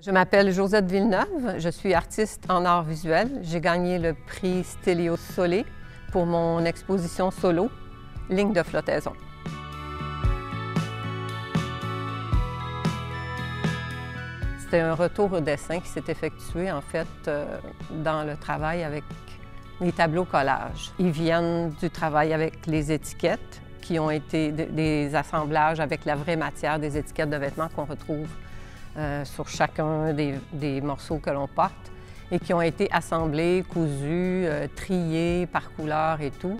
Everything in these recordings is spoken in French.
Je m'appelle Josette Villeneuve, je suis artiste en art visuel. J'ai gagné le prix Stelio Solé pour mon exposition solo, Ligne de flottaison. C'était un retour au dessin qui s'est effectué en fait dans le travail avec les tableaux collages. Ils viennent du travail avec les étiquettes qui ont été des assemblages avec la vraie matière des étiquettes de vêtements qu'on retrouve sur chacun des morceaux que l'on porte et qui ont été assemblés, cousus, triés par couleur et tout.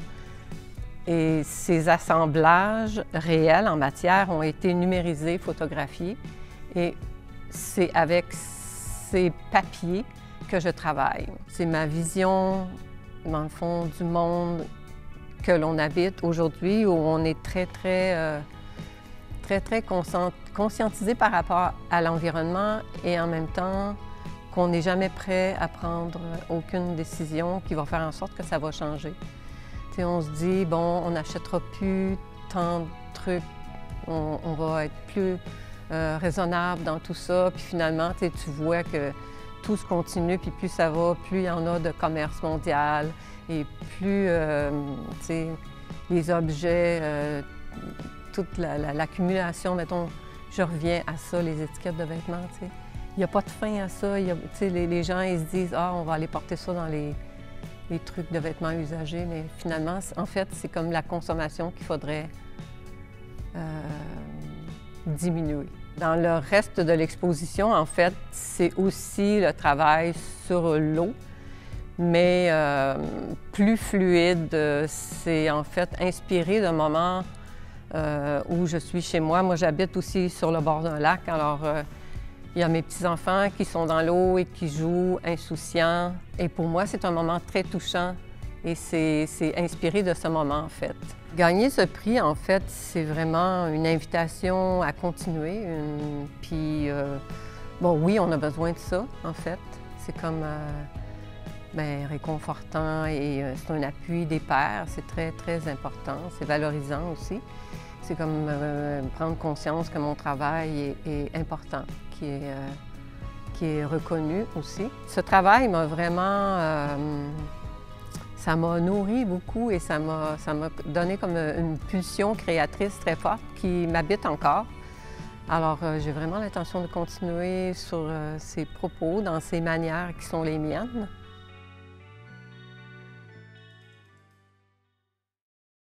Et ces assemblages réels en matière ont été numérisés, photographiés et c'est avec ces papiers que je travaille. C'est ma vision, dans le fond, du monde que l'on habite aujourd'hui, où on est très conscientisé par rapport à l'environnement et en même temps qu'on n'est jamais prêt à prendre aucune décision qui va faire en sorte que ça va changer. T'sais, on se dit, bon, on n'achètera plus tant de trucs, on va être plus raisonnable dans tout ça, puis finalement, tu vois que tout se continue, puis plus ça va, plus il y en a de commerce mondial et plus les objets, toute l'accumulation, mettons, je reviens à ça, les étiquettes de vêtements, il n'y a pas de fin à ça. Les gens, ils se disent, ah, on va aller porter ça dans les trucs de vêtements usagés, mais finalement, en fait, c'est comme la consommation qu'il faudrait diminuer. Dans le reste de l'exposition, en fait, c'est aussi le travail sur l'eau, mais plus fluide. C'est en fait inspiré d'un moment où je suis chez moi. Moi, j'habite aussi sur le bord d'un lac, alors il y a mes petits-enfants qui sont dans l'eau et qui jouent insouciants. Et pour moi, c'est un moment très touchant et c'est inspiré de ce moment, en fait. Gagner ce prix, en fait, c'est vraiment une invitation à continuer. Puis, bon, oui, on a besoin de ça, en fait. C'est comme réconfortant et c'est un appui des pairs. C'est très important. C'est valorisant aussi. C'est comme prendre conscience que mon travail est important, qui est reconnu aussi. Ce travail m'a vraiment... ça m'a nourri beaucoup et ça m'a donné comme une pulsion créatrice très forte qui m'habite encore. Alors, j'ai vraiment l'intention de continuer sur ces propos, dans ces manières qui sont les miennes.